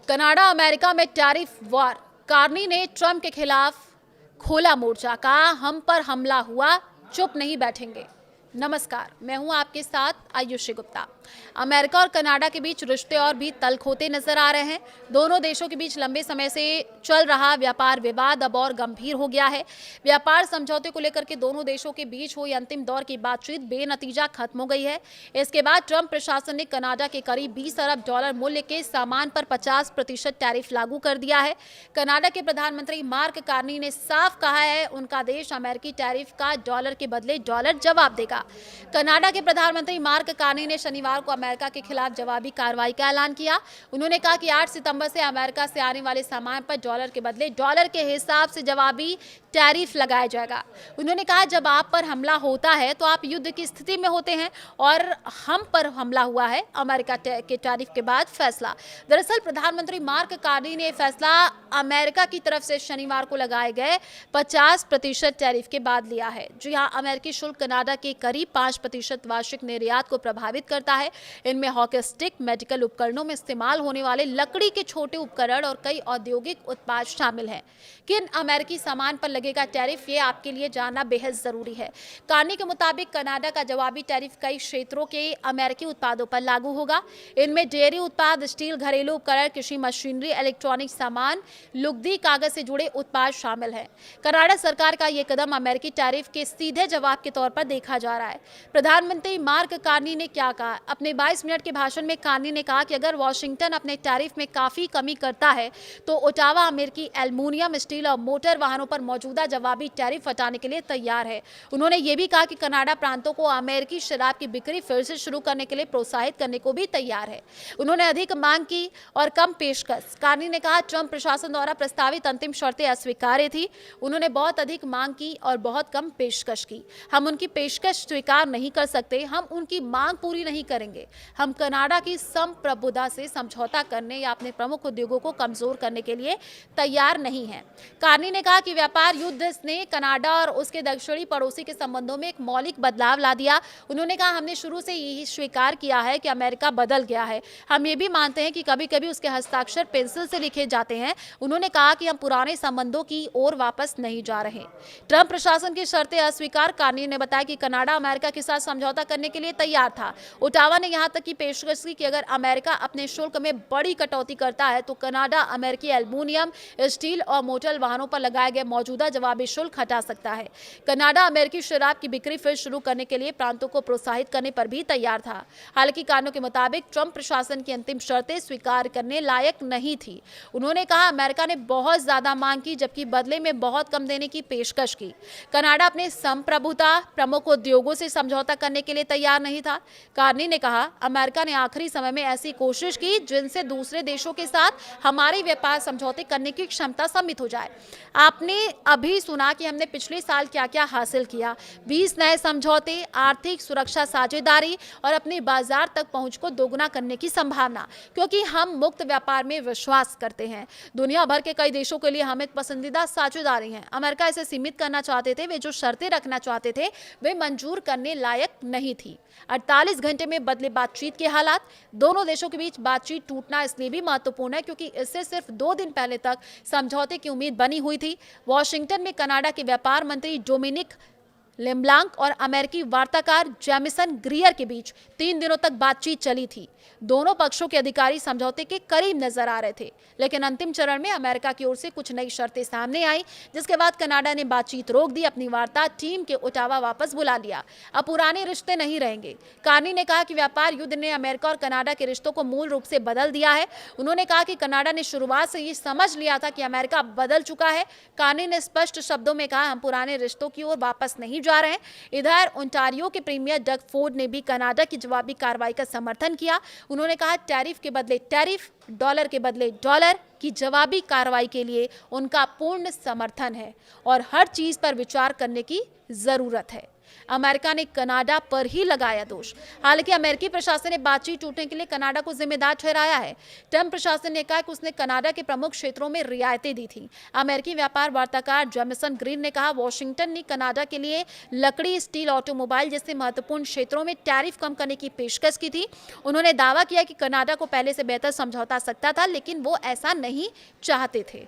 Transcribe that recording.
Canada America में tariff war. Carney ने Trump के खिलाफ खोला मोर्चा, कहा हम पर हमला हुआ, चुप नहीं बैठेंगे। नमस्कार, मैं हूं आपके साथ आयुषी गुप्ता। अमेरिका और कनाडा के बीच रिश्ते और भी तल्ख होते नजर आ रहे हैं। दोनों देशों के बीच लंबे समय से चल रहा व्यापार विवाद अब और गंभीर हो गया है। व्यापार समझौते को लेकर के दोनों देशों के बीच हुई अंतिम दौर की बातचीत बेनतीजा खत्म हो गई है। इसके बाद ट्रंप प्रशासन ने कनाडा के करीब $20 अरब मूल्य के सामान पर 50% टैरिफ लागू कर दिया है। कनाडा के प्रधानमंत्री मार्क कार्नी ने साफ कहा है उनका देश अमेरिकी टैरिफ का डॉलर के बदले डॉलर जवाब देगा। कनाडा के प्रधानमंत्री मार्क कार्नी ने शनिवार को अमेरिका के खिलाफ जवाबी कार्रवाई का ऐलान किया। उन्होंने कहा कि 8 सितंबर से अमेरिका से आने वाले सामान पर डॉलर के बदले डॉलर के हिसाब से जवाबी टैरिफ लगाया जाएगा। उन्होंने कहा जब आप पर हमला होता है तो आप युद्ध की स्थिति में होते हैं और हम पर हमला हुआ है। अमेरिका के टैरिफ के बाद फैसला। दरअसल प्रधानमंत्री मार्क कार्नी ने फैसला अमेरिका की तरफ से शनिवार को लगाए गए 50% टैरिफ के बाद लिया है। जी हाँ, अमेरिकी शुल्क कनाडा के करीब 5% वार्षिक निर्यात को प्रभावित करता है। इनमें हॉकी स्टिक, मेडिकल उपकरणों में इस्तेमाल होने वाले लकड़ी के छोटे उपकरण और कई औद्योगिक उत्पाद शामिल हैं। किन अमेरिकी सामान पर लगेगा टैरिफ, ये आपके लिए जानना बेहद जरूरी है। कार्नी के मुताबिक कनाडा का जवाबी टैरिफ कई क्षेत्रों के अमेरिकी उत्पादों पर लागू होगा। इनमें डेयरी उत्पाद, स्टील, घरेलू उपकरण, कृषि मशीनरी, इलेक्ट्रॉनिक सामान, लुगदी, कागज से जुड़े उत्पाद शामिल हैं। कनाडा सरकार का यह कदम अमेरिकी टैरिफ के सीधे जवाब के तौर पर देखा जा रहा है। प्रधानमंत्री मार्क कार्नी ने क्या कहा? अपने 22 मिनट के भाषण में कार्नी ने कहा कि अगर वॉशिंगटन अपने टैरिफ में काफी कमी करता है तो ओटावा अमेरिकी एल्युमिनियम, स्टील और मोटर वाहनों पर मौजूदा जवाबी टैरिफ हटाने के लिए तैयार है। उन्होंने ये भी कहा कि कनाडा प्रांतों को अमेरिकी शराब की बिक्री फिर से शुरू करने के लिए प्रोत्साहित करने को भी तैयार है। उन्होंने अधिक मांग की और कम पेशकश। कार्नी ने कहा ट्रंप प्रशासन द्वारा प्रस्तावित अंतिम शर्तें अस्वीकार्य थी। उन्होंने बहुत अधिक मांग की और बहुत कम पेशकश की। हम उनकी पेशकश स्वीकार नहीं कर सकते, हम उनकी मांग पूरी नहीं करेंगे। हम कनाडा की संप्रभुता से समझौता करने या अपने प्रमुख उद्योगों को कमजोर करने के लिए तैयार नहीं हैं। कार्नी ने कहा कि व्यापार युद्ध ने कनाडा और उसके दक्षिणी पड़ोसी के संबंधों में एक मौलिक बदलाव ला दिया। उन्होंने कहा हमने शुरू से यही स्वीकार किया है कि अमेरिका बदल गया है। हम ये भी मानते हैं कि कभी कभी उसके हस्ताक्षर पेंसिल से लिखे जाते हैं। उन्होंने कहा कि हम पुराने संबंधों की ओर वापस नहीं जा रहे। ट्रंप प्रशासन की शर्तें अस्वीकार। कार्नी ने बताया कि कनाडा अमेरिका के साथ समझौता करने के लिए तैयार था। ओटावा ने यहां तक की पेशकश की कि अगर अमेरिका अपने शुल्क में बड़ी कटौती करता है तो कनाडा अमेरिकी एल्युमिनियम, स्टील और मोटर वाहनों पर लगाए गए मौजूदा जवाबी शुल्क हटा सकता है। कनाडा अमेरिकी शराब की बिक्री फिर शुरू करने के लिए प्रांतों को प्रोत्साहित करने पर भी तैयार था। हालांकि कारणों के मुताबिक ट्रंप प्रशासन की अंतिम शर्तें स्वीकार करने लायक नहीं थी। उन्होंने कहा अमेरिका ने बहुत ज्यादा मांग की जबकि बदले में बहुत कम देने की पेशकश की। कनाडा अपने संप्रभुता प्रमुख उद्योगों से समझौता करने के लिए तैयार नहीं था। कार्नी ने कहा अमेरिका ने आखिरी समय में ऐसी कोशिश की जिनसे दूसरे देशों के साथ हमारे व्यापार समझौते करने की क्षमता सीमित हो जाए। आपने अभी सुना कि हमने पिछले साल क्या क्या हासिल किया। 20 नए समझौते, आर्थिक सुरक्षा साझेदारी और अपने बाजार तक पहुंच को दोगुना करने की संभावना, क्योंकि हम मुक्त व्यापार में विश्वास करते हैं। दुनिया भर के कई देशों के लिए हम एक पसंदीदा साझेदारी हैं। अमेरिका इसे सीमित करना चाहते थे। वे जो शर्तें रखना चाहते थे वे मंजूर करने लायक नहीं थी। 48 घंटे में बदले बातचीत के हालात। दोनों देशों के बीच बातचीत टूटना इसलिए भी महत्वपूर्ण है क्योंकि इससे सिर्फ 2 दिन पहले तक समझौते की उम्मीद बनी हुई थी। वॉशिंगटन में कनाडा के व्यापार मंत्री डोमिनिक लेब्लांक और अमेरिकी वार्ताकार जेमिसन ग्रियर के बीच 3 दिनों तक बातचीत चली थी। दोनों पक्षों के अधिकारी समझौते के करीब नजर आ रहे थे, लेकिन अंतिम चरण में अमेरिका की ओर से कुछ नई शर्तें सामने आई, जिसके बाद कनाडा ने बातचीत रोक दी, अपनी वार्ता टीम के ओटावा वापस बुला लिया। अब पुराने रिश्ते नहीं रहेंगे। कार्नी ने कहा कि व्यापार युद्ध ने अमेरिका और कनाडा के रिश्तों को मूल रूप से बदल दिया है। उन्होंने कहा कि कनाडा ने शुरुआत से ये समझ लिया था कि अमेरिका बदल चुका है। कार्नी ने स्पष्ट शब्दों में कहा हम पुराने रिश्तों की ओर वापस नहीं जा रहे हैं। इधर ओंटारियो के प्रीमियर डग फोर्ड ने भी कनाडा की जवाबी कार्रवाई का समर्थन किया। उन्होंने कहा टैरिफ के बदले टैरिफ, डॉलर के बदले डॉलर की जवाबी कार्रवाई के लिए उनका पूर्ण समर्थन है और हर चीज पर विचार करने की जरूरत है। अमेरिका ने कनाडा पर ही लगाया दोष। हालांकि अमेरिकी प्रशासन ने बातचीत टूटने के लिए कनाडा को जिम्मेदार ठहराया है। ट्रंप प्रशासन ने कहा कि उसने कनाडा के प्रमुख क्षेत्रों में रियायतें दी थी। अमेरिकी व्यापार वार्ताकार जेमिसन ग्रीन ने कहा, वॉशिंगटन ने कनाडा के लिए लकड़ी, स्टील, ऑटोमोबाइल जैसे महत्वपूर्ण क्षेत्रों में टैरिफ कम करने की पेशकश की थी। उन्होंने दावा किया कि कनाडा को पहले से बेहतर समझौता सकता था, लेकिन वो ऐसा नहीं चाहते थे।